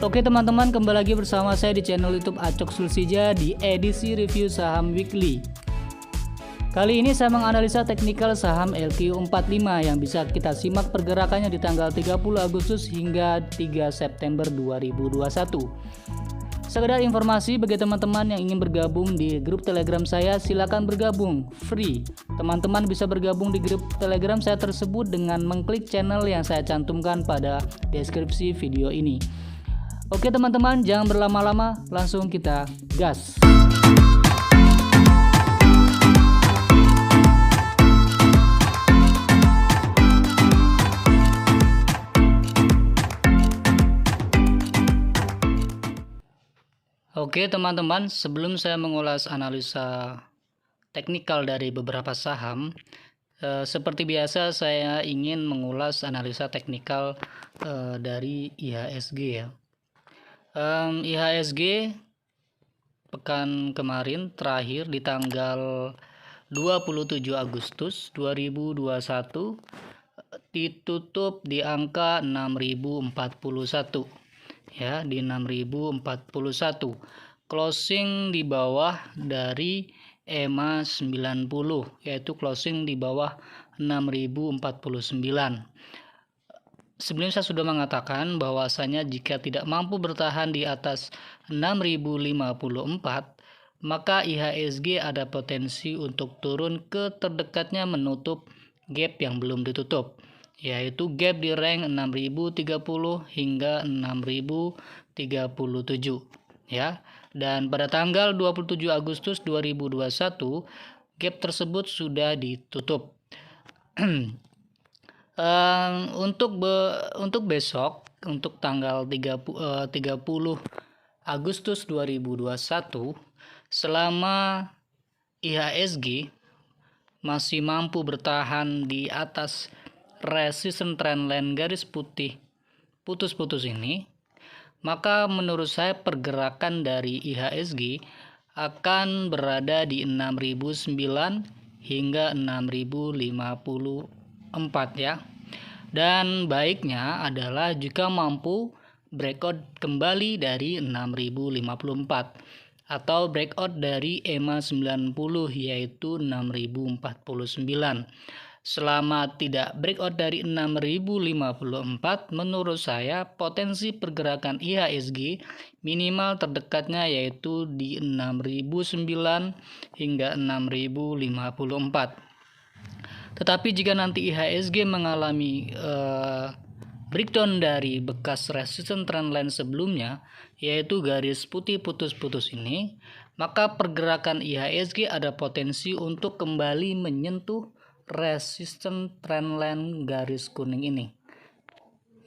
Oke teman-teman, kembali lagi bersama saya di channel YouTube Acok Sulsija di edisi review saham weekly. Kali ini saya menganalisa teknikal saham LQ45 yang bisa kita simak pergerakannya di tanggal 30 Agustus hingga 3 September 2021. Sekedar informasi bagi teman-teman yang ingin bergabung di grup Telegram saya, silakan bergabung free. Teman-teman bisa bergabung di grup Telegram saya tersebut dengan mengklik channel yang saya cantumkan pada deskripsi video ini. Oke teman-teman, jangan berlama-lama, langsung kita gas. Oke teman-teman, sebelum saya mengulas analisa teknikal dari beberapa saham, seperti biasa saya ingin mengulas analisa teknikal dari IHSG ya. IHSG pekan kemarin terakhir di tanggal 27 Agustus 2021 ditutup di angka 6041 ya, di 6041, closing di bawah dari EMA 90, yaitu closing di bawah 6049. Sebelumnya saya sudah mengatakan bahwasanya jika tidak mampu bertahan di atas 6054, maka IHSG ada potensi untuk turun ke terdekatnya menutup gap yang belum ditutup, yaitu gap di rank 6030 hingga 6037 ya. Dan pada tanggal 27 Agustus 2021 gap tersebut sudah ditutup. Untuk besok, untuk tanggal 30 Agustus 2021, selama IHSG masih mampu bertahan di atas resistance trendline garis putih putus-putus ini, maka menurut saya pergerakan dari IHSG akan berada di 6009 hingga 6054 ya. Dan baiknya adalah jika mampu breakout kembali dari 6054 atau breakout dari EMA 90 yaitu 6049. Selama tidak breakout dari 6054, menurut saya potensi pergerakan IHSG minimal terdekatnya yaitu di 6009 hingga 6054. Tetapi jika nanti IHSG mengalami breakdown dari bekas resistance trendline sebelumnya, yaitu garis putih putus-putus ini, maka pergerakan IHSG ada potensi untuk kembali menyentuh resistance trendline garis kuning ini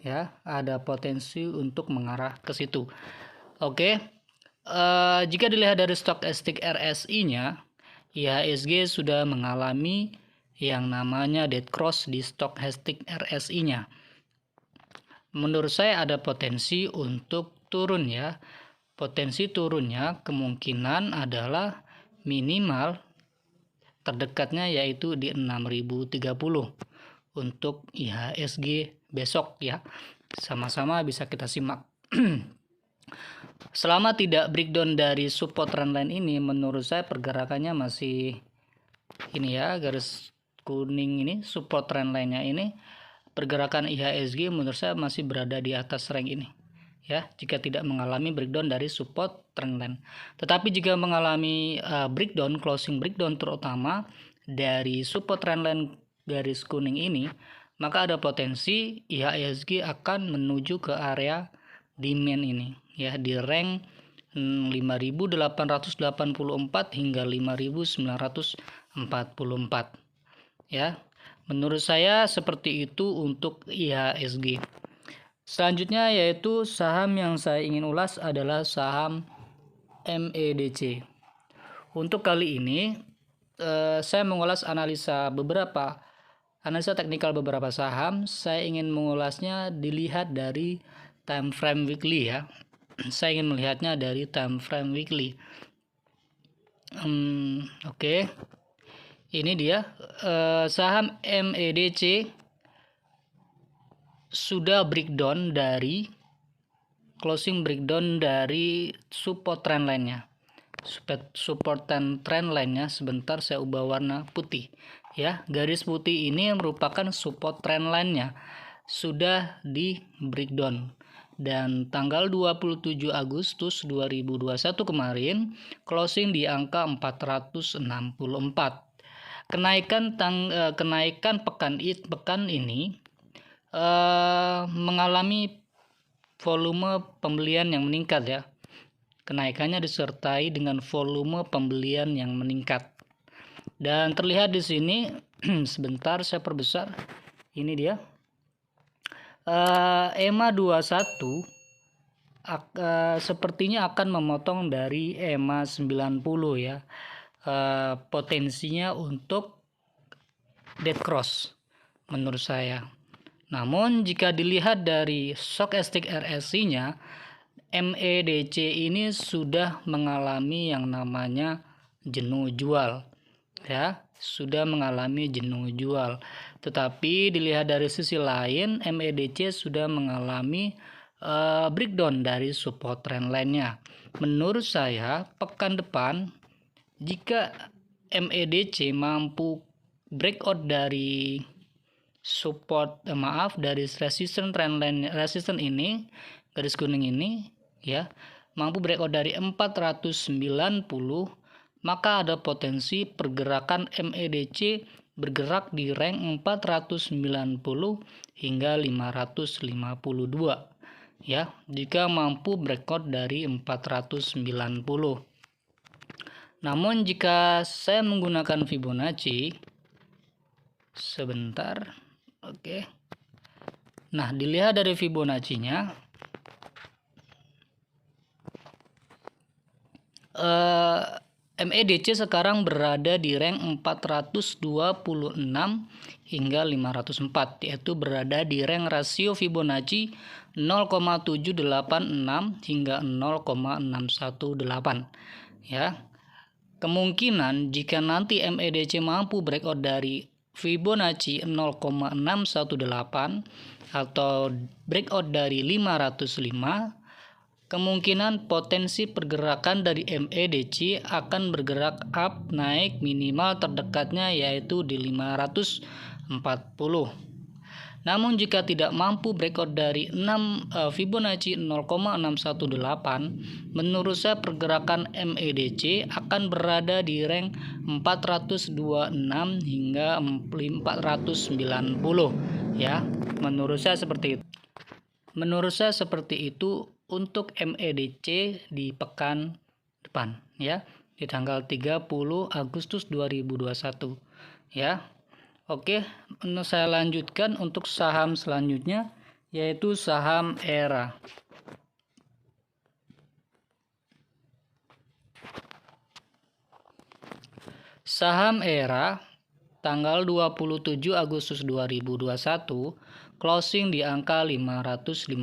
ya, ada potensi untuk mengarah ke situ. Oke, jika dilihat dari stokastik RSI nya, IHSG sudah mengalami yang namanya dead cross di stokastik RSI nya. Menurut saya ada potensi untuk turun ya. Potensi turunnya kemungkinan adalah minimal terdekatnya yaitu di 6030 untuk IHSG besok ya. Sama-sama bisa kita simak. Selama tidak breakdown dari support trendline ini, menurut saya pergerakannya masih ini ya, garis kuning ini support trendline-nya ini, pergerakan IHSG menurut saya masih berada di atas rank ini ya, jika tidak mengalami breakdown dari support trendline. Tetapi jika mengalami breakdown, closing breakdown terutama dari support trendline garis kuning ini, maka ada potensi IHSG akan menuju ke area demand ini ya, di rank 5884 hingga 5944 ya. Menurut saya seperti itu untuk IHSG. Selanjutnya yaitu saham yang saya ingin ulas adalah saham MEDC. Untuk kali ini saya mengulas analisa teknikal beberapa saham. Saya ingin mengulasnya dilihat dari time frame weekly ya. Saya ingin melihatnya dari time frame weekly. Oke. Ini dia saham MEDC sudah breakdown dari closing breakdown dari support trendline-nya. Support trendline-nya sebentar saya ubah warna putih ya. Garis putih ini merupakan support trendline-nya sudah di breakdown. Dan tanggal 27 Agustus 2021 kemarin closing di angka 464. Kenaikan pekan ini mengalami volume pembelian yang meningkat ya. Kenaikannya disertai dengan volume pembelian yang meningkat. Dan terlihat di sini sebentar saya perbesar. Ini dia. EMA 21 sepertinya akan memotong dari EMA 90 ya. Potensinya untuk dead cross menurut saya. Namun jika dilihat dari stochastic RSI-nya, MEDC ini sudah mengalami yang namanya jenuh jual ya, sudah mengalami jenuh jual. Tetapi dilihat dari sisi lain, MEDC sudah mengalami breakdown dari support trendline-nya. Menurut saya pekan depan jika MEDC mampu breakout dari dari resistance trendline, resistance ini, garis kuning ini ya, mampu breakout dari 490, maka ada potensi pergerakan MEDC bergerak di rank 490 hingga 552 ya, jika mampu breakout dari 490. Namun jika saya menggunakan Fibonacci sebentar, oke. Nah, dilihat dari Fibonacci-nya, MEDC sekarang berada di rank 426 hingga 504, yaitu berada di rank rasio Fibonacci 0,786 hingga 0,618 ya. Kemungkinan jika nanti MEDC mampu breakout dari Fibonacci 0,618 atau breakout dari 505, kemungkinan potensi pergerakan dari MEDC akan bergerak up naik minimal terdekatnya yaitu di 540. Namun jika tidak mampu breakout dari Fibonacci 0,618, menurut saya pergerakan MEDC akan berada di rank 426 hingga 490 ya. Menurut saya seperti itu untuk MEDC di pekan depan ya, di tanggal 30 Agustus 2021 ya. Oke, saya lanjutkan untuk saham selanjutnya yaitu saham ERA. Saham ERA tanggal 27 Agustus 2021 closing di angka 555.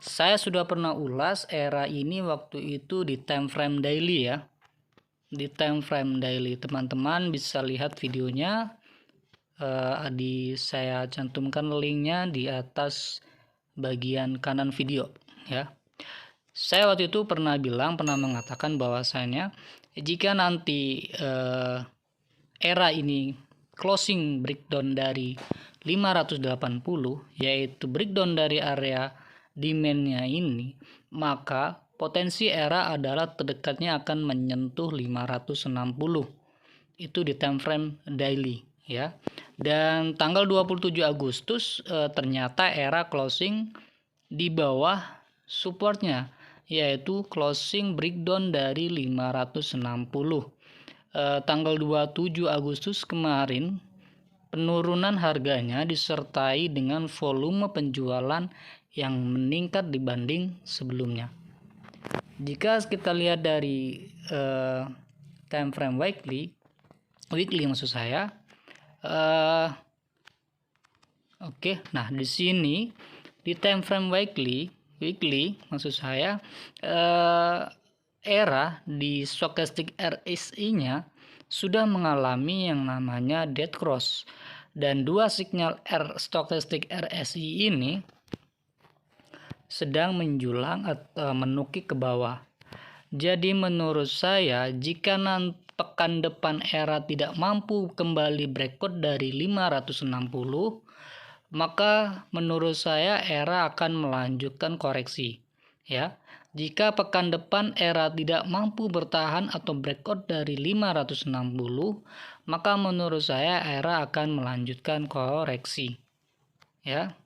Saya sudah pernah ulas ERA ini waktu itu di time frame daily ya. Di time frame daily, teman-teman bisa lihat videonya, saya cantumkan linknya di atas bagian kanan video ya. Saya waktu itu pernah mengatakan bahwasanya jika nanti ERA ini closing breakdown dari 580, yaitu breakdown dari area demand-nya ini, maka potensi ERA adalah terdekatnya akan menyentuh 560. Itu di time frame daily ya. Dan tanggal 27 Agustus ternyata ERA closing di bawah supportnya, yaitu closing breakdown dari 560. Tanggal 27 Agustus kemarin penurunan harganya disertai dengan volume penjualan yang meningkat dibanding sebelumnya. Jika kita lihat dari time frame weekly maksud saya, oke. Nah di sini di time frame weekly maksud saya, ERA di stochastic RSI-nya sudah mengalami yang namanya dead cross, dan dua sinyal stochastic RSI ini sedang menjulang atau menukik ke bawah. Jadi menurut saya jika nanti pekan depan ERA tidak mampu kembali breakout dari 560, maka menurut saya ERA akan melanjutkan koreksi. Ya, jika pekan depan ERA tidak mampu bertahan atau breakout dari 560, maka menurut saya ERA akan melanjutkan koreksi. Ya,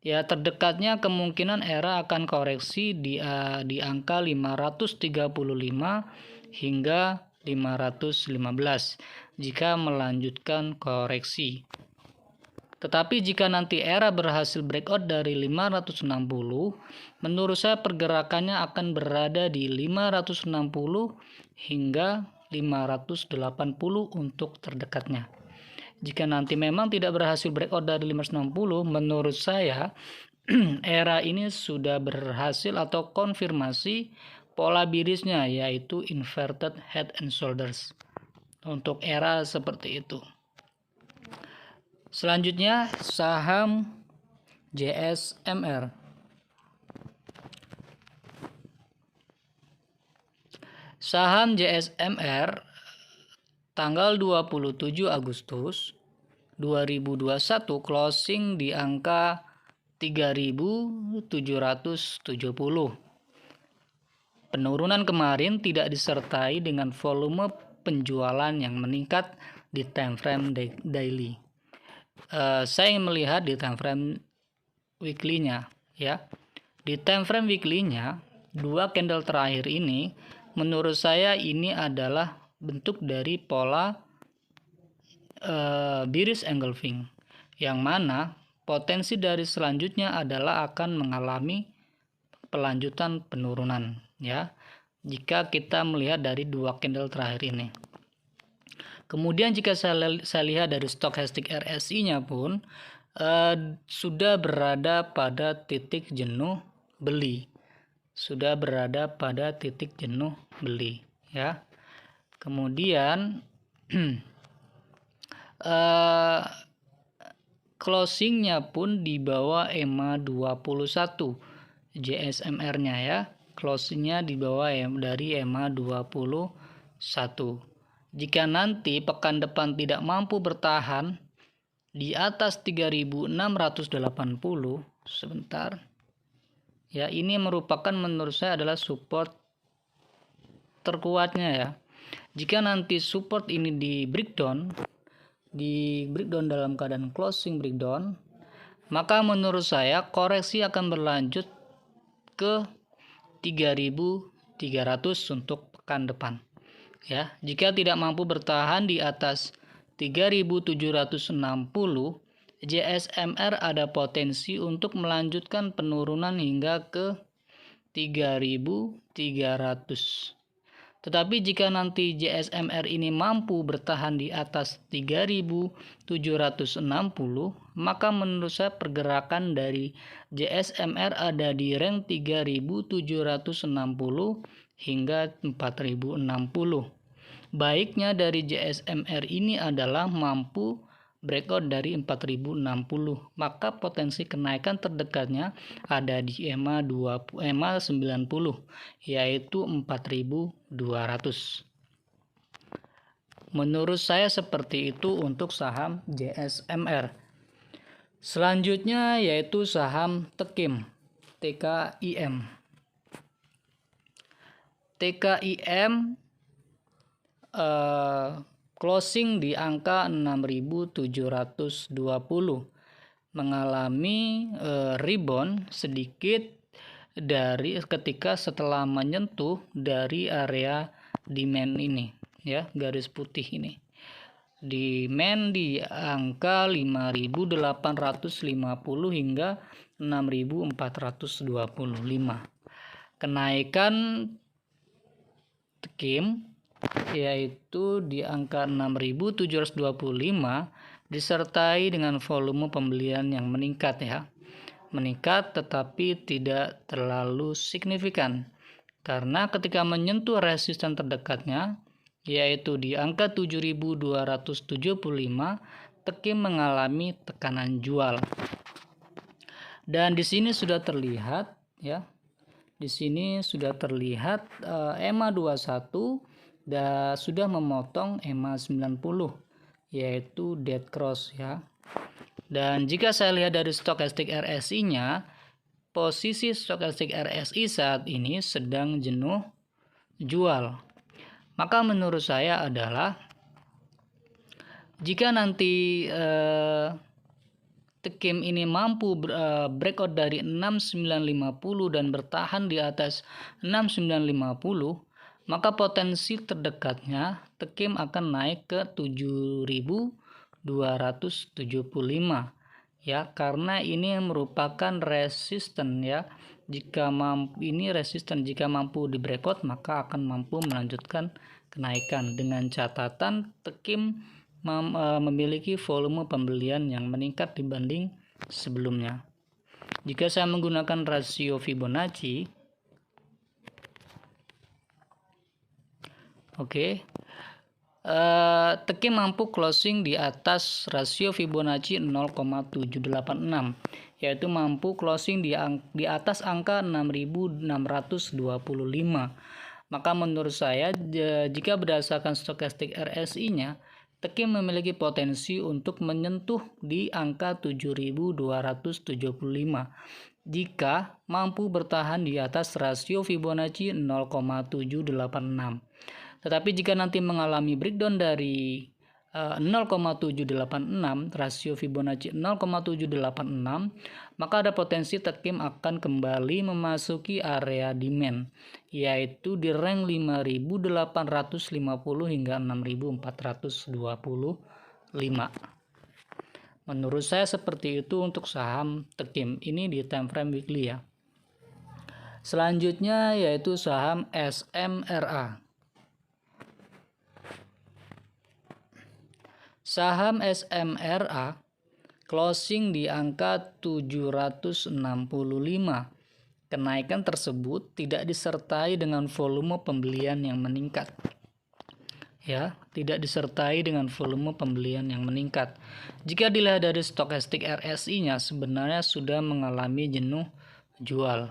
terdekatnya kemungkinan ERA akan koreksi di angka 535 hingga 515 jika melanjutkan koreksi. Tetapi jika nanti ERA berhasil breakout dari 560, menurut saya pergerakannya akan berada di 560 hingga 580 untuk terdekatnya. Jika nanti memang tidak berhasil breakout dari 560, menurut saya ERA ini sudah berhasil atau konfirmasi pola birisnya, yaitu inverted head and shoulders. Untuk ERA seperti itu. Selanjutnya saham JSMR. Saham JSMR tanggal 27 Agustus 2021 closing di angka 3.770. Penurunan kemarin tidak disertai dengan volume penjualan yang meningkat di time frame daily. Saya ingin melihat di time frame weekly-nya, ya. Di time frame weekly-nya, dua candle terakhir ini menurut saya ini adalah bentuk dari pola bearish engulfing, yang mana potensi dari selanjutnya adalah akan mengalami pelanjutan penurunan, ya, jika kita melihat dari dua candle terakhir ini. Kemudian jika saya lihat dari stochastic RSI-nya pun sudah berada pada titik jenuh beli. Sudah berada pada titik jenuh beli, ya. Kemudian closingnya pun di bawah EMA 21 JSMR-nya, ya. Closingnya di bawah dari EMA 21. Jika nanti pekan depan tidak mampu bertahan di atas 3.680, sebentar. Ya, ini merupakan menurut saya adalah support terkuatnya, ya. Jika nanti support ini di breakdown dalam keadaan closing breakdown, maka menurut saya koreksi akan berlanjut ke 3.300 untuk pekan depan. Ya, jika tidak mampu bertahan di atas 3.760, JSMR ada potensi untuk melanjutkan penurunan hingga ke 3.300. Tetapi jika nanti JSMR ini mampu bertahan di atas 3.760, maka menurut saya pergerakan dari JSMR ada di rank 3.760 hingga 4.060. Baiknya dari JSMR ini adalah mampu breakout dari 4.060, maka potensi kenaikan terdekatnya ada di EMA 90, yaitu 4.200. Menurut saya seperti itu untuk saham JSMR. Selanjutnya yaitu saham TKIM, TKIM. TKIM closing di angka 6.720, mengalami rebound sedikit dari ketika setelah menyentuh dari area demand ini, ya, garis putih ini. Demand di angka 5.850 hingga 6.425. Kenaikan TKIM yaitu di angka 6.725 disertai dengan volume pembelian yang meningkat, ya. Meningkat tetapi tidak terlalu signifikan. Karena ketika menyentuh resisten terdekatnya yaitu di angka 7.275, TKIM mengalami tekanan jual. Dan di sini sudah terlihat ya. Di sini sudah terlihat EMA 21 dan sudah memotong EMA 90, yaitu dead cross ya. Dan jika saya lihat dari stokastik RSI-nya, posisi stokastik RSI saat ini sedang jenuh jual. Maka menurut saya adalah jika nanti TKIM ini mampu breakout dari 6950 dan bertahan di atas 6950, maka potensi terdekatnya TKIM akan naik ke 7275 ya, karena ini merupakan resisten ya. Jika mampu di breakout, maka akan mampu melanjutkan kenaikan dengan catatan TKIM memiliki volume pembelian yang meningkat dibanding sebelumnya. Jika saya menggunakan rasio Fibonacci, TKIM mampu closing di atas rasio Fibonacci 0,786, yaitu mampu closing di atas angka 6625. Maka menurut saya jika berdasarkan stokastik RSI-nya, TKIM memiliki potensi untuk menyentuh di angka 7275 jika mampu bertahan di atas rasio Fibonacci 0,786. Tetapi jika nanti mengalami breakdown dari 0,786, rasio Fibonacci 0,786, maka ada potensi TKIM akan kembali memasuki area demand, yaitu di rank 5.850 hingga 6.425. Menurut saya seperti itu untuk saham TKIM ini di time frame weekly ya. Selanjutnya yaitu saham SMRA. Saham SMRA closing di angka 765. Kenaikan tersebut tidak disertai dengan volume pembelian yang meningkat. Ya, tidak disertai dengan volume pembelian yang meningkat. Jika dilihat dari stokastik RSI-nya sebenarnya sudah mengalami jenuh jual.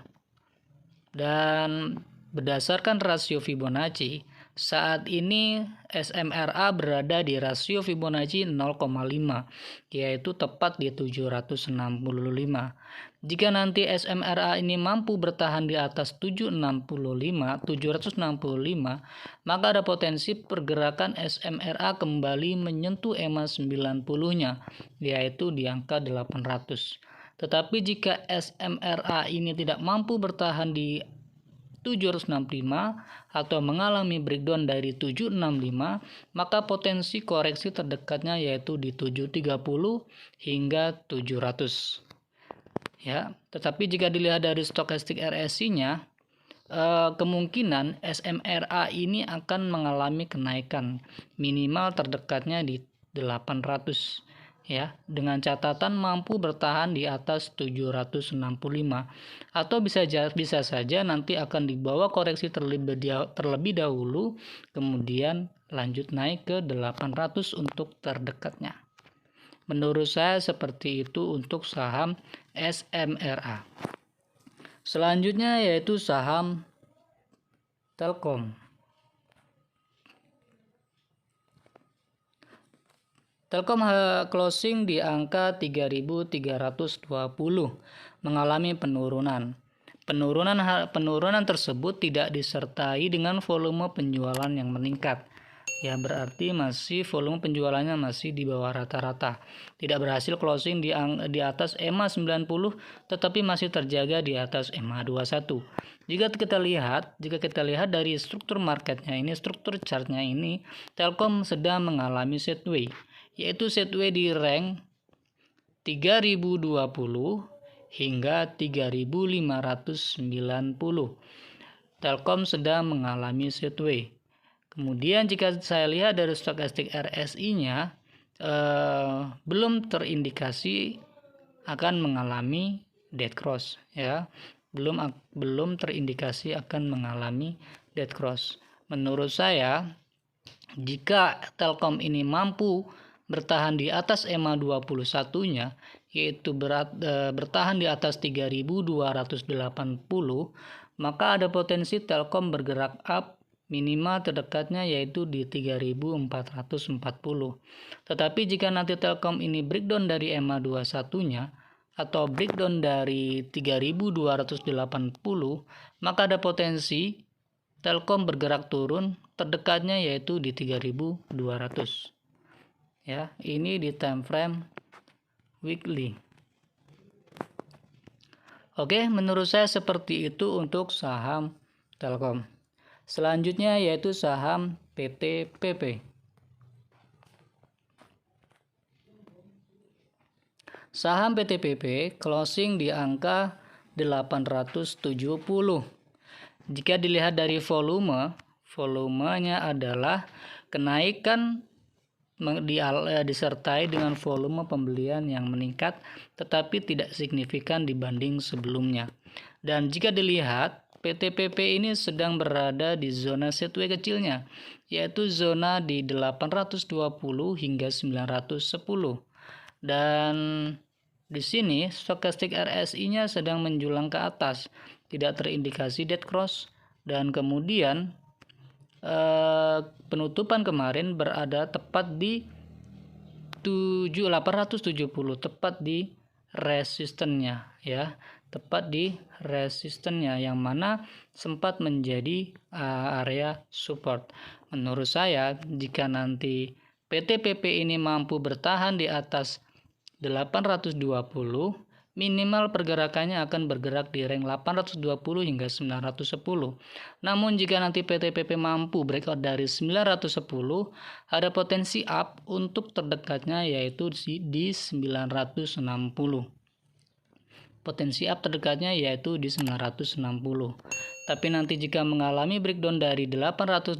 Dan berdasarkan rasio Fibonacci, saat ini SMRA berada di rasio Fibonacci 0,5, yaitu tepat di 765. Jika nanti SMRA ini mampu bertahan di atas 765, maka ada potensi pergerakan SMRA kembali menyentuh EMA 90-nya, yaitu di angka 800. Tetapi jika SMRA ini tidak mampu bertahan di 765 atau mengalami breakdown dari 765, maka potensi koreksi terdekatnya yaitu di 730 hingga 700. Ya, tetapi jika dilihat dari stokastik RSI-nya, kemungkinan SMRA ini akan mengalami kenaikan minimal terdekatnya di 800. Ya, dengan catatan mampu bertahan di atas 765 atau bisa saja nanti akan dibawa koreksi terlebih dahulu kemudian lanjut naik ke 800 untuk terdekatnya. Menurut saya seperti itu untuk saham SMRA. Selanjutnya yaitu saham Telkom. Telkom closing di angka 3.320 mengalami penurunan. Penurunan tersebut tidak disertai dengan volume penjualan yang meningkat. Ya, berarti volume penjualannya masih di bawah rata-rata. Tidak berhasil closing di atas EMA 90, tetapi masih terjaga di atas EMA 21. Jika kita lihat dari struktur marketnya ini, struktur chartnya ini, Telkom sedang mengalami sideways, yaitu sideways di rank 3020 hingga 3590. Telkom sedang mengalami sideways. Kemudian jika saya lihat dari stokastik RSI-nya belum terindikasi akan mengalami dead cross ya. Belum terindikasi akan mengalami dead cross. Menurut saya jika Telkom ini mampu bertahan di atas EMA 21-nya, yaitu bertahan di atas 3.280, maka ada potensi Telkom bergerak up minimal terdekatnya yaitu di 3.440. Tetapi jika nanti Telkom ini breakdown dari EMA 21-nya atau breakdown dari 3.280, maka ada potensi Telkom bergerak turun terdekatnya yaitu di 3.200. Ya, ini di time frame weekly. Oke, menurut saya seperti itu untuk saham Telkom. Selanjutnya yaitu saham PT-PP. Saham PT-PP closing di angka 870. Jika dilihat dari volumenya adalah kenaikan disertai dengan volume pembelian yang meningkat tetapi tidak signifikan dibanding sebelumnya. Dan jika dilihat PT-PP ini sedang berada di zona sideways kecilnya, yaitu zona di 820 hingga 910. Dan di sini stokastik RSI-nya sedang menjulang ke atas, tidak terindikasi dead cross, dan kemudian penutupan kemarin berada tepat di 870, tepat di resistennya ya, tepat di resistennya yang mana sempat menjadi area support. Menurut saya jika nanti PT-PP ini mampu bertahan di atas 820, minimal pergerakannya akan bergerak di rank 820 hingga 910. Namun jika nanti PT-PP mampu breakout dari 910, ada potensi up untuk terdekatnya yaitu di 960. Potensi up terdekatnya yaitu di 960. Tapi nanti jika mengalami breakdown dari 820,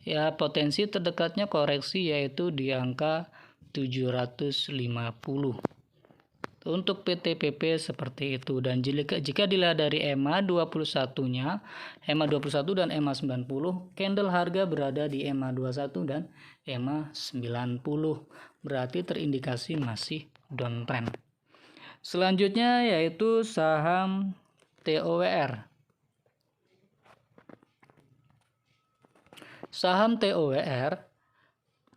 ya potensi terdekatnya koreksi yaitu di angka 750. Untuk PT-PP seperti itu. Dan jika dilihat dari EMA 21-nya, EMA 21 dan EMA 90, candle harga berada di EMA 21 dan EMA 90. Berarti terindikasi masih downtrend. Selanjutnya yaitu saham TOWR. Saham TOWR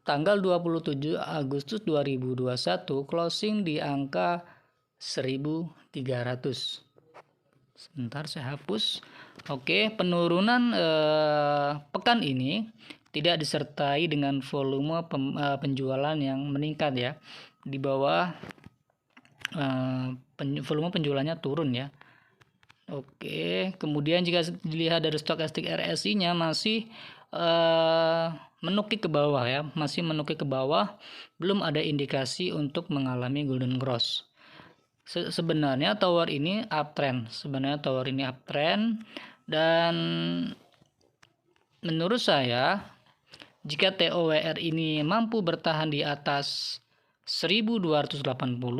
tanggal 27 Agustus 2021 closing di angka 1.300. Sebentar saya hapus. Oke, penurunan pekan ini tidak disertai dengan volume penjualan yang meningkat ya. Di bawah volume penjualannya turun ya. Oke, kemudian jika dilihat dari stokastik RSI-nya masih menukik ke bawah ya, masih menukik ke bawah, belum ada indikasi untuk mengalami golden cross. Sebenarnya tower ini uptrend, dan menurut saya jika TOWR ini mampu bertahan di atas 1280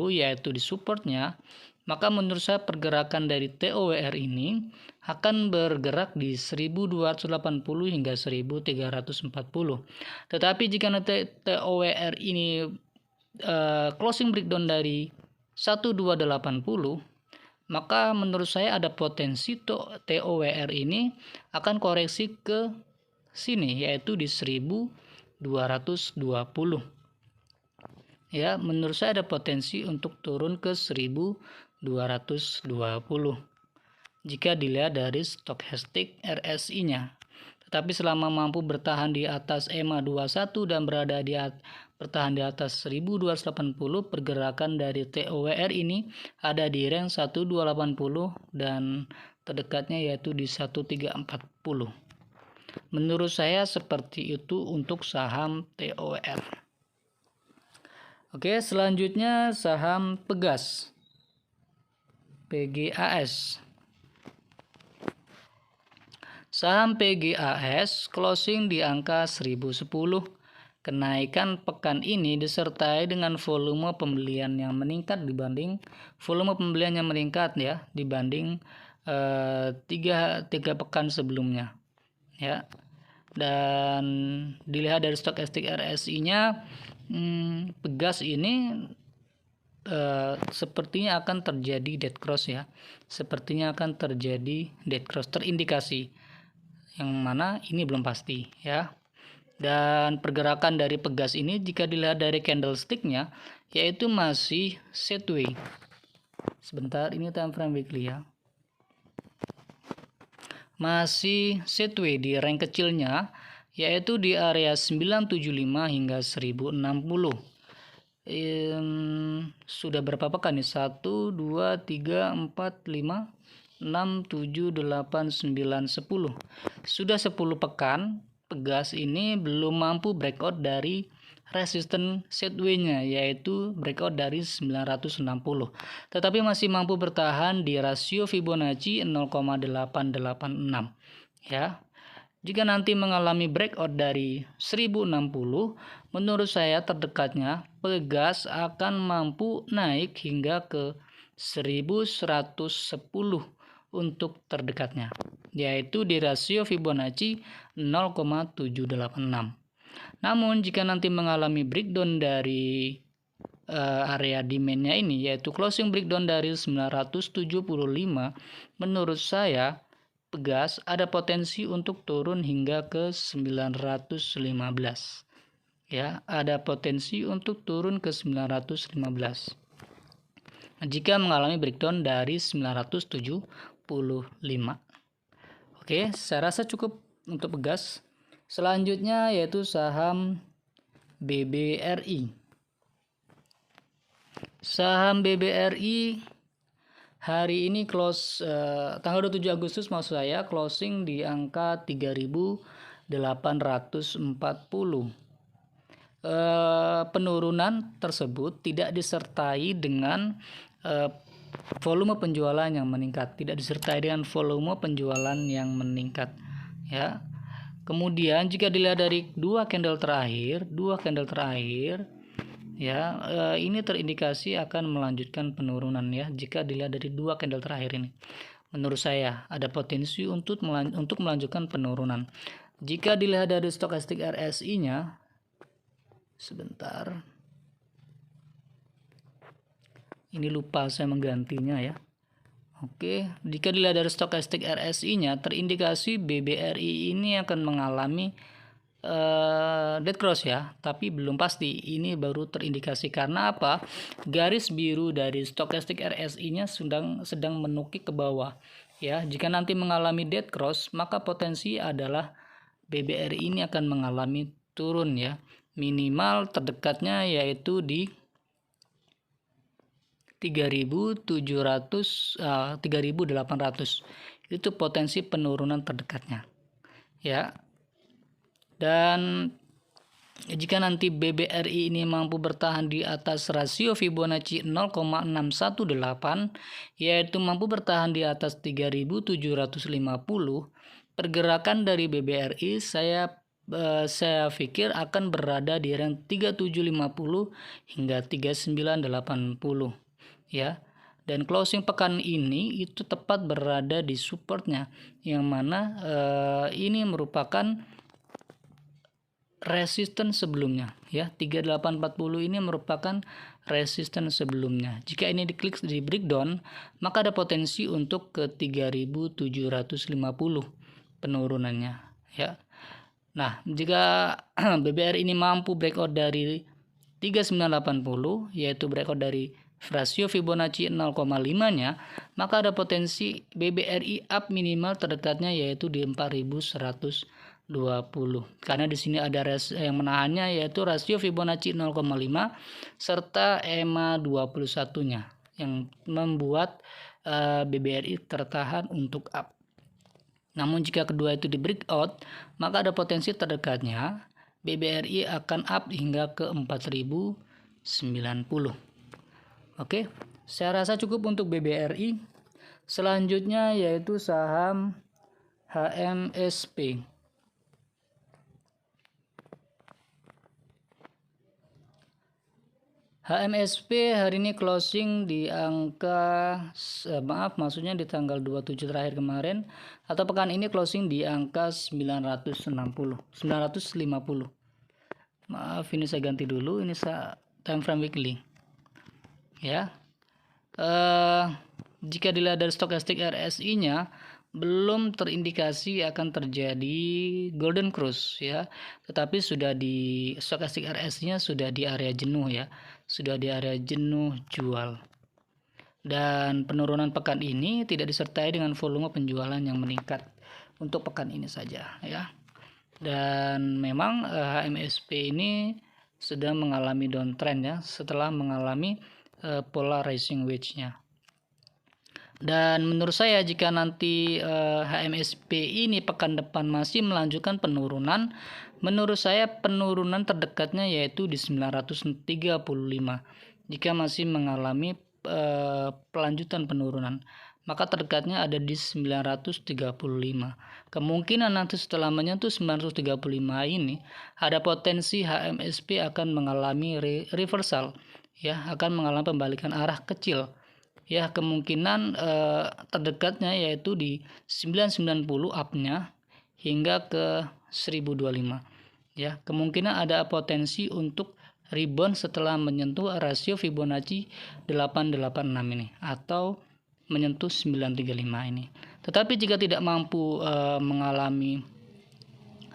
yaitu di supportnya, maka menurut saya pergerakan dari TOWR ini akan bergerak di 1280 hingga 1340. Tetapi jika nanti TOWR ini closing breakdown dari 1280, maka menurut saya ada potensi TOWR ini akan koreksi ke sini yaitu di 1220. Ya, menurut saya ada potensi untuk turun ke 1220 jika dilihat dari stokastik RSI-nya. Tetapi selama mampu bertahan di atas EMA 21 dan bertahan di atas 1280, pergerakan dari TOWR ini ada di rank 1280 dan terdekatnya yaitu di 1340. Menurut saya seperti itu untuk saham TOWR. Oke, selanjutnya saham Pegas, PGAS. Saham PGAS closing di angka 1010. Kenaikan pekan ini disertai dengan volume pembelian yang meningkat dibanding tiga pekan sebelumnya. Ya. Dan dilihat dari stokastik RSI-nya, Pegas ini sepertinya akan terjadi dead cross ya. Sepertinya akan terjadi dead cross terindikasi. Yang mana ini belum pasti ya. Dan pergerakan dari pegas ini jika dilihat dari candlestick-nya yaitu masih sideways. Sebentar, ini time frame weekly ya. Masih sideways di rank kecilnya yaitu di area 975 hingga 1060. Sudah berapa pekan nih? 1 2 3 4 5 6 7 8 9 10. Sudah 10 pekan pegas ini belum mampu breakout dari resisten sideways-nya yaitu breakout dari 960, tetapi masih mampu bertahan di rasio Fibonacci 0,886 ya. Jika nanti mengalami breakout dari 1060, menurut saya terdekatnya pegas akan mampu naik hingga ke 1110 untuk terdekatnya, yaitu di rasio Fibonacci 0,786. Namun jika nanti mengalami breakdown dari area demand-nya ini, yaitu closing breakdown dari 975, menurut saya pegas ada potensi untuk turun hingga ke 915. Ya, ada potensi untuk turun ke 915. Jika mengalami breakdown dari 975. Oke, saya rasa cukup untuk pegas. Selanjutnya yaitu saham BBRI. Saham BBRI hari ini close tanggal 27 Agustus maksud saya closing di angka 3.840. Penurunan tersebut tidak disertai dengan volume penjualan yang meningkat, ya. Kemudian jika dilihat dari dua candle terakhir ya, ini terindikasi akan melanjutkan penurunan ya. Jika dilihat dari dua candle terakhir ini, menurut saya ada potensi untuk melanjutkan penurunan. Jika dilihat dari stokastik RSI-nya, sebentar, ini lupa saya menggantinya ya. Oke, jika dilihat dari stokastik RSI-nya, terindikasi BBRI ini akan mengalami dead cross ya, tapi belum pasti. Ini baru terindikasi karena apa? Garis biru dari stokastik RSI-nya sedang menukik ke bawah ya. Jika nanti mengalami dead cross, maka potensi adalah BBRI ini akan mengalami turun ya. Minimal terdekatnya yaitu di 3.800. Itu potensi penurunan terdekatnya ya. Dan jika nanti BBRI ini mampu bertahan di atas rasio Fibonacci 0,618, yaitu mampu bertahan di atas 3.750, pergerakan dari BBRI saya pikir akan berada di range 3750 hingga 3980 ya. Dan closing pekan ini itu tepat berada di supportnya, yang mana ini merupakan resisten sebelumnya ya. 3840 ini merupakan resisten sebelumnya. Jika ini diklik di breakdown, maka ada potensi untuk ke 3750 penurunannya ya. Nah, jika BBR ini mampu breakout dari 3980, yaitu breakout dari rasio Fibonacci 0,5-nya, maka ada potensi BBRI up minimal terdekatnya yaitu di 4120. Karena di sini ada yang menahannya yaitu rasio Fibonacci 0,5 serta EMA 21-nya yang membuat BBRI tertahan untuk up. Namun jika kedua itu di breakout, maka ada potensi terdekatnya BBRI akan up hingga ke 4090. Oke, saya rasa cukup untuk BBRI. Selanjutnya yaitu saham HMSP. HMSP hari ini closing di angka maksudnya di tanggal 27 terakhir kemarin atau pekan ini closing di angka 950. Maaf, ini saya ganti dulu, ini time frame weekly. ya. Jika dilihat dari stokastik RSI-nya belum terindikasi akan terjadi golden cross ya, tetapi sudah di stokastik RSI-nya sudah di area jenuh ya, sudah di area jenuh jual. Dan penurunan pekan ini tidak disertai dengan volume penjualan yang meningkat untuk pekan ini saja ya. Dan memang HMSP ini sedang mengalami downtrend ya, setelah mengalami pola rising wedge-nya. Dan menurut saya jika nanti HMSP ini pekan depan masih melanjutkan penurunan, menurut saya penurunan terdekatnya yaitu di 935. Jika masih mengalami pelanjutan penurunan, maka terdekatnya ada di 935. Kemungkinan nanti setelah menyentuh 935 ini ada potensi HMSP akan mengalami reversal ya, akan mengalami pembalikan arah kecil. Ya, kemungkinan terdekatnya yaitu di 990 up-nya hingga ke 1025. Ya, kemungkinan ada potensi untuk rebound setelah menyentuh rasio Fibonacci 886 ini atau menyentuh 935 ini. Tetapi jika tidak mampu mengalami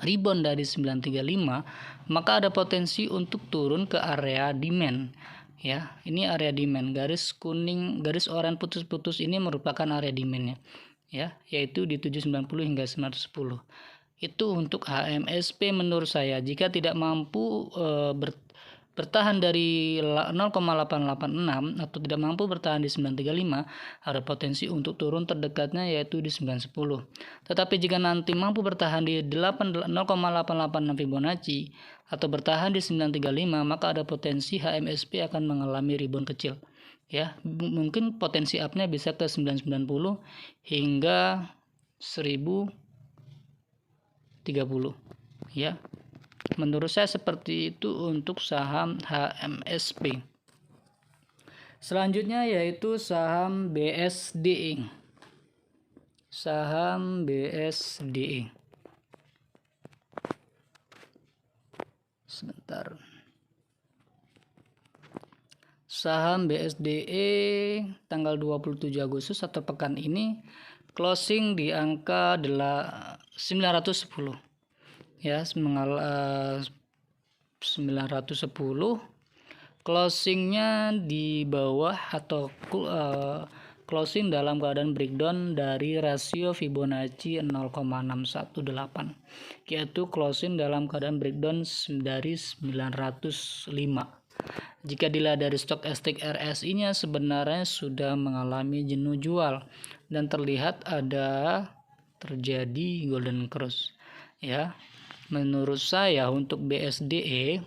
rebound dari 935, maka ada potensi untuk turun ke area demand. Ya, ini area demand, garis kuning, garis oranye putus-putus ini merupakan area demandnya ya, yaitu di 790 hingga 910. Itu untuk HMSP menurut saya. Jika tidak mampu bertahan dari 0,886 atau tidak mampu bertahan di 935, ada potensi untuk turun terdekatnya yaitu di 910. Tetapi jika nanti mampu bertahan di 0,886 Fibonacci atau bertahan di 935, maka ada potensi HMSP akan mengalami rebound kecil. Ya, mungkin potensi up-nya bisa ke 990 hingga 1030. Ya. Menurut saya seperti itu untuk saham HMSP. Selanjutnya yaitu saham BSDE. Saham BSDE. Sebentar. Saham BSDE tanggal 27 Agustus atau pekan ini closing di angka 910. Ya, 910. Closingnya di bawah atau closing dalam keadaan breakdown dari rasio Fibonacci 0,618, yaitu closing dalam keadaan breakdown dari 905. Jika dilihat dari stokastik RSI-nya sebenarnya sudah mengalami jenuh jual dan terlihat ada terjadi golden cross ya. Menurut saya untuk BSDE,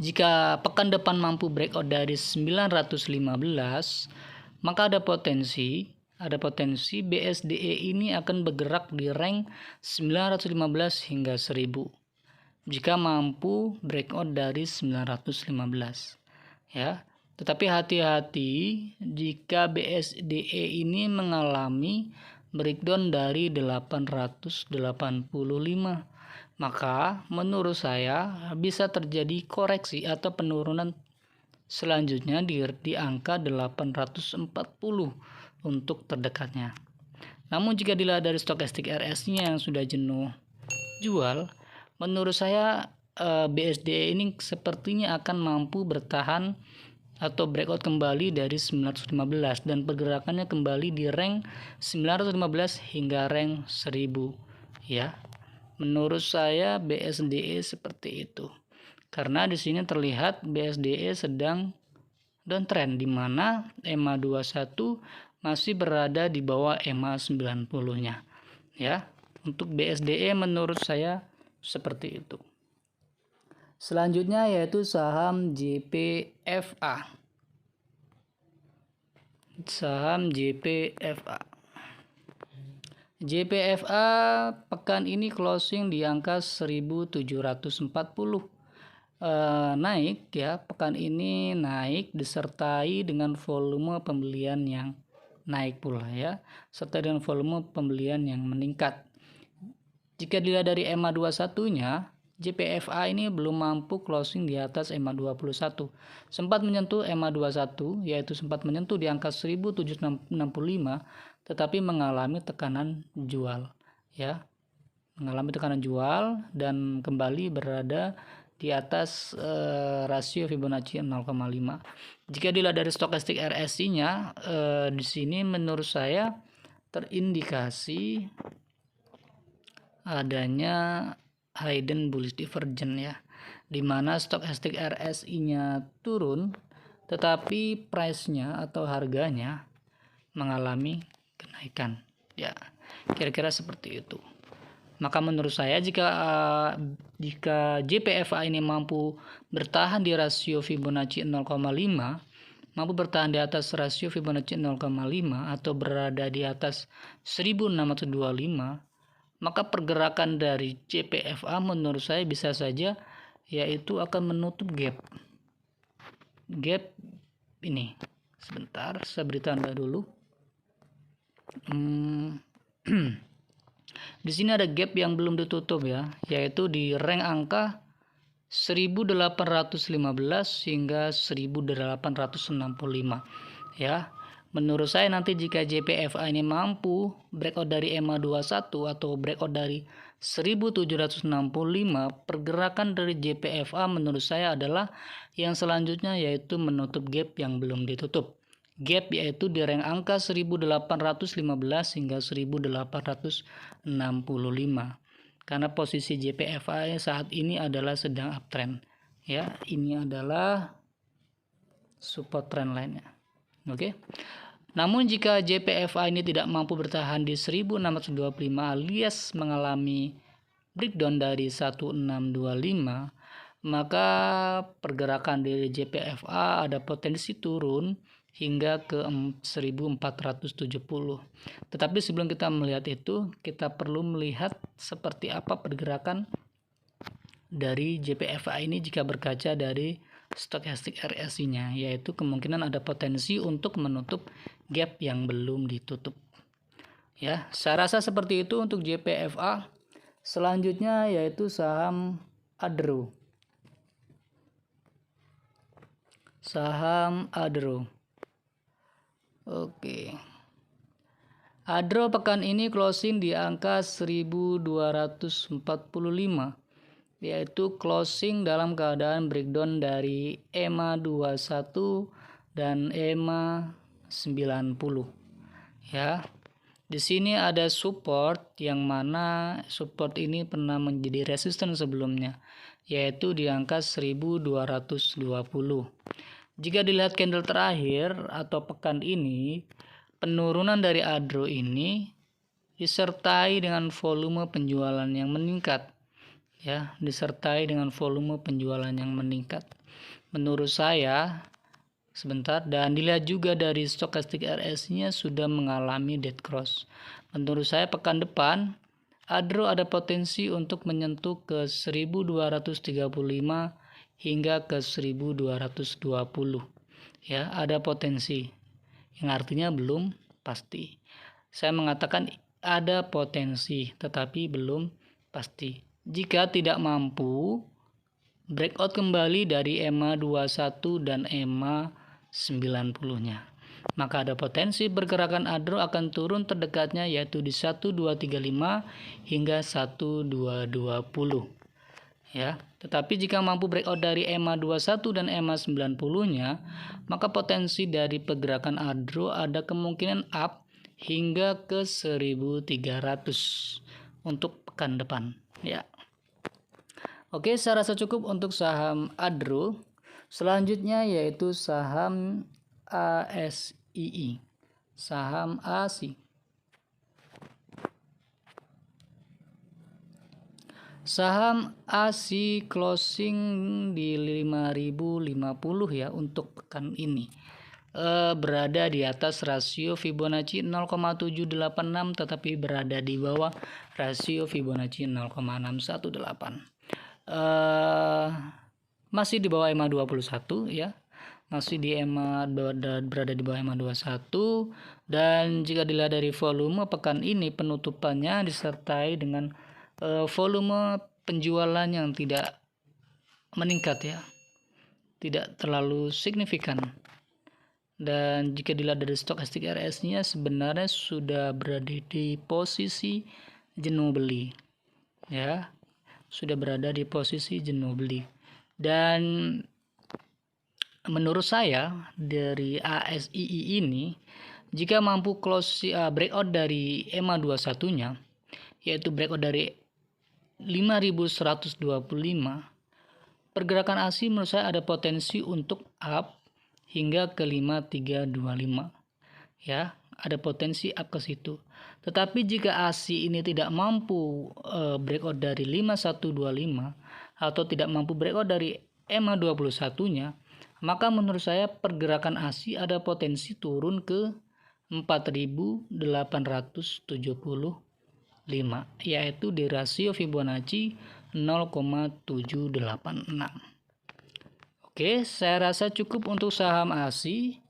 jika pekan depan mampu breakout dari 915, maka ada potensi BSDE ini akan bergerak di rank 915 hingga 1000. Jika mampu breakout dari 915. Ya. Tetapi hati-hati jika BSDE ini mengalami breakdown dari 885, maka menurut saya bisa terjadi koreksi atau penurunan selanjutnya di angka 840 untuk terdekatnya. Namun jika dilihat dari stokastik RS-nya yang sudah jenuh jual, menurut saya BSDE ini sepertinya akan mampu bertahan atau breakout kembali dari 915 dan pergerakannya kembali di rank 915 hingga rank 1000 ya. Menurut saya BSDE seperti itu. Karena di sini terlihat BSDE sedang downtrend di mana EMA 21 masih berada di bawah EMA 90-nya. Ya. Untuk BSDE menurut saya seperti itu. Selanjutnya yaitu saham JPFA. Saham JPFA. JPFA pekan ini closing di angka 1740. Naik ya, pekan ini naik disertai dengan volume pembelian yang naik pula ya, serta dengan volume pembelian yang meningkat. Jika dilihat dari EMA 21-nya JPFA ini belum mampu closing di atas EMA 21. Sempat menyentuh EMA 21, yaitu sempat menyentuh di angka 1765, tetapi mengalami tekanan jual, ya. Mengalami tekanan jual dan kembali berada di atas rasio Fibonacci 0,5. Jika dilihat dari stokastik RSI-nya, di sini menurut saya terindikasi adanya hidden bullish divergence, ya, di mana stokastik RSI-nya turun tetapi price-nya atau harganya mengalami kenaikan, ya, kira-kira seperti itu. Maka menurut saya jika JPFA ini mampu bertahan di rasio Fibonacci 0,5, mampu bertahan di atas rasio Fibonacci 0,5 atau berada di atas 1625, maka pergerakan dari JPFA menurut saya bisa saja yaitu akan menutup gap ini. Sebentar, saya beri tanda dulu. Di sini ada gap yang belum ditutup, ya, yaitu di rank angka 1815 hingga 1865, ya. Menurut saya nanti jika JPFA ini mampu breakout dari EMA 21 atau breakout dari 1765, pergerakan dari JPFA menurut saya adalah yang selanjutnya yaitu menutup gap yang belum ditutup. Gap yaitu di rank angka 1815 hingga 1865. Karena posisi JPFA saat ini adalah sedang uptrend, ya. Ini adalah support trend line-nya. Oke. Namun jika JPFA ini tidak mampu bertahan di 1625 alias mengalami breakdown dari 1625, maka pergerakan dari JPFA ada potensi turun hingga ke 1470. Tetapi sebelum kita melihat itu, kita perlu melihat seperti apa pergerakan dari JPFA ini jika berkaca dari stokastik RSI-nya, yaitu kemungkinan ada potensi untuk menutup gap yang belum ditutup. Ya, saya rasa seperti itu untuk JPFA. Selanjutnya yaitu saham Adro. Saham Adro. Oke. Adro pekan ini closing di angka 1245. Yaitu closing dalam keadaan breakdown dari EMA 21 dan EMA 90, ya. Di sini ada support yang mana support ini pernah menjadi resisten sebelumnya, yaitu di angka 1220. Jika dilihat candle terakhir atau pekan ini, penurunan dari Adro ini disertai dengan volume penjualan yang meningkat, ya, disertai dengan volume penjualan yang meningkat. Menurut saya, sebentar, dan dilihat juga dari stokastik RSI-nya sudah mengalami dead cross. Menurut saya pekan depan Adro ada potensi untuk menyentuh ke 1235 hingga ke 1220. Ya, ada potensi. Yang artinya belum pasti. Saya mengatakan ada potensi tetapi belum pasti. Jika tidak mampu breakout kembali dari EMA 21 dan EMA 90-nya, maka ada potensi pergerakan Adro akan turun terdekatnya yaitu di 1235 hingga 1220, ya. Tetapi jika mampu breakout dari EMA 21 dan EMA 90-nya, maka potensi dari pergerakan Adro ada kemungkinan up hingga ke 1300 untuk pekan depan, ya. Oke, saya rasa cukup untuk saham Adro. Selanjutnya yaitu saham ASII. Saham ASI. Saham ASI closing di 5050 ya untuk pekan ini. Berada di atas rasio Fibonacci 0,786 tetapi berada di bawah rasio Fibonacci 0,618. Masih di bawah EMA 21, ya. Masih di EMA berada di bawah EMA 21, dan jika dilihat dari volume pekan ini penutupannya disertai dengan volume penjualan yang tidak meningkat ya, tidak terlalu signifikan. Dan jika dilihat dari stokastik RSI-nya sebenarnya sudah berada di posisi jenuh beli ya, sudah berada di posisi jenuh beli. Dan menurut saya dari ASII ini jika mampu close breakout dari EMA 21-nya, yaitu breakout dari 5125, pergerakan ASI menurut saya ada potensi untuk up hingga ke 5325 ya, ada potensi up ke situ. Tetapi jika ASI ini tidak mampu breakout dari 5125 atau tidak mampu breakout dari EMA 21-nya, maka menurut saya pergerakan ASI ada potensi turun ke 4875, yaitu di rasio Fibonacci 0,786. Oke, saya rasa cukup untuk saham ASI.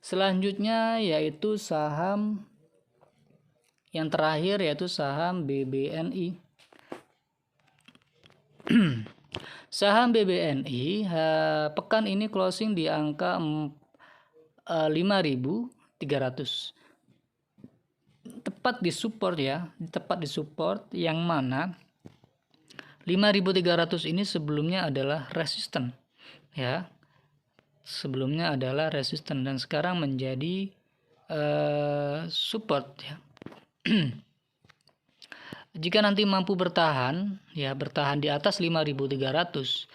Selanjutnya yaitu saham yang terakhir, yaitu saham BBNI. Saham BBNI pekan ini closing di angka 5.300. Tepat di support ya, tepat di support, yang mana 5.300 ini sebelumnya adalah resisten ya, sebelumnya adalah resisten dan sekarang menjadi support ya. Jika nanti mampu bertahan ya, bertahan di atas 5.300,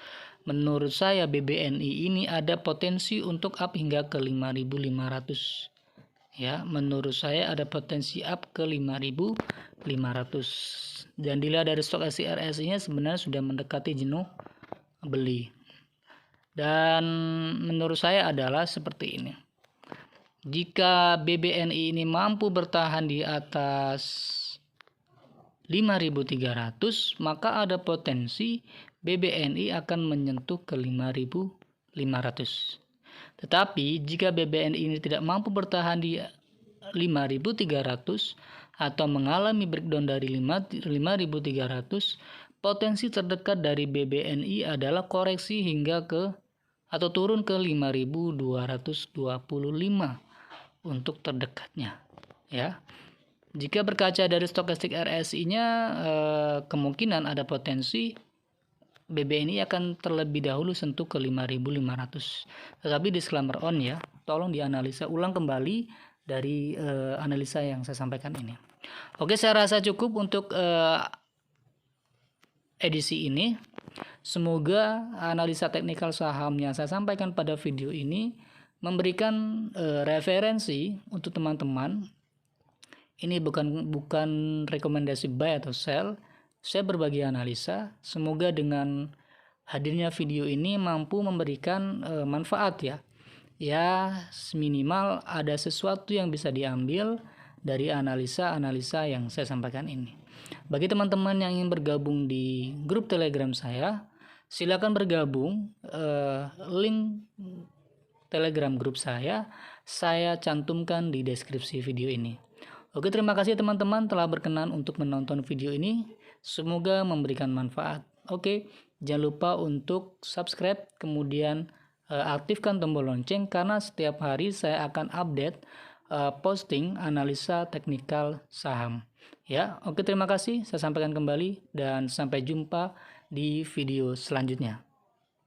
menurut saya BBNI ini ada potensi untuk up hingga ke 5.500 ya, menurut saya ada potensi up ke 5.500. Dan dilihat dari stokastik RSI-nya sebenarnya sudah mendekati jenuh beli. Dan menurut saya adalah seperti ini. Jika BBNI ini mampu bertahan di atas 5.300, maka ada potensi BBNI akan menyentuh ke 5.500. Tetapi jika BBNI ini tidak mampu bertahan di 5.300 atau mengalami breakdown dari 5.300, potensi terdekat dari BBNI adalah koreksi hingga ke atau turun ke 5.225 untuk terdekatnya ya. Jika berkaca dari stokastik RSI-nya, kemungkinan ada potensi BBNI akan terlebih dahulu sentuh ke 5.500. Tetapi disclaimer on ya, tolong dianalisa ulang kembali dari analisa yang saya sampaikan ini. Oke, saya rasa cukup untuk edisi ini. Semoga analisa teknikal saham yang saya sampaikan pada video ini memberikan referensi untuk teman-teman. Ini bukan rekomendasi buy atau sell. Saya berbagi analisa. Semoga dengan hadirnya video ini mampu memberikan manfaat ya. Ya, minimal ada sesuatu yang bisa diambil dari analisa-analisa yang saya sampaikan ini. Bagi teman-teman yang ingin bergabung di grup Telegram saya, silakan bergabung. Link Telegram grup saya cantumkan di deskripsi video ini. Oke, terima kasih teman-teman telah berkenan untuk menonton video ini. Semoga memberikan manfaat. Oke, jangan lupa untuk subscribe, kemudian aktifkan tombol lonceng karena setiap hari saya akan update posting analisa teknikal saham. Ya, oke, terima kasih. Saya sampaikan kembali dan sampai jumpa di video selanjutnya.